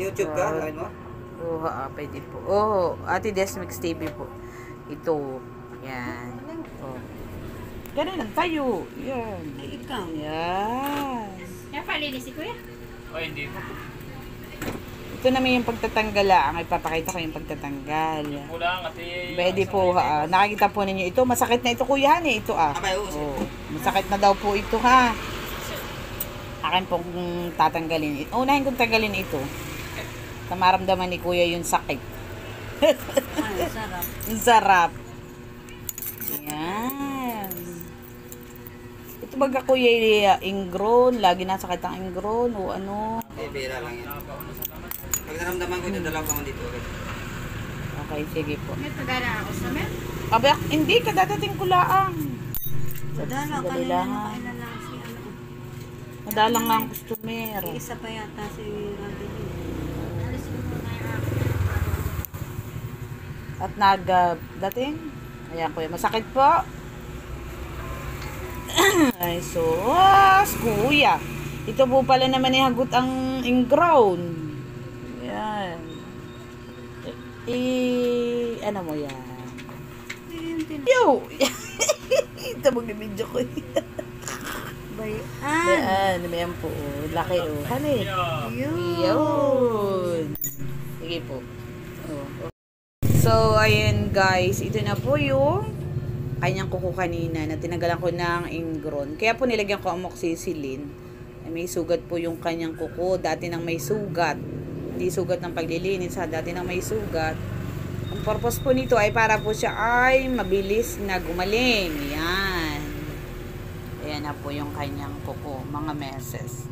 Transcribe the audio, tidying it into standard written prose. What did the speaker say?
YouTube ka? Gawin mo? Oo, pwede po. Oo, Ate Desmix TV po. Ito. Yan. Oh. Ganun lang tayo. Yan. Ay, ikaw. Yan. Yan palinis si Kuya. O, hindi po. Ito naman yung pagtatanggal lang. Ipapakita ko yung pagtatanggal. Kulang kasi... Pwede po ha. Nakikita po ninyo ito. Masakit na ito kuya han eh. Ito Abay, oo. Oh, masakit na daw po ito ha. Akin pong tatanggalin. Unahin kong tanggalin ito. Maramdaman ni kuya yung sakit. Ay, sarap. Ang sarap. Yan. Ito baga kuya ingrown. Lagi nasakit ang ingrown o ano. Bira lang yan. Pag naramdaman ko ito, dalaw ka mo dito. Okay, sige po. May pagdala ako sa men. Aba, hindi. Kadadating ko laang. Dala, Dali kanina lang. nakailan lang si ano. Madalang nga ang customer. Isa pa yata si Rabili. Alis ko muna yung ako. At dating. Ayan kuya, masakit po. Ay, sus, kuya. Ito po pala naman hagot ang ingrown. Yan. Ano mo yan? Yo! Ito mag-video ko. Bayan. Yan po. Laki oh. Hani. Yun. Yun. Sige po. Oh. So, ayun guys. Ito na po yung kanyang kuko kanina na tinanggalan ko ng ingrown. Kaya po nilagyan ko amoxicillin. May sugat po yung kanyang kuko. Dati nang may sugat. Hindi sugat ng paglilinis ha. Dati nang may sugat. Ang purpose po nito ay para po siya ay mabilis na gumaling. Yan. Ayan na po yung kanyang kuko. Mga meses.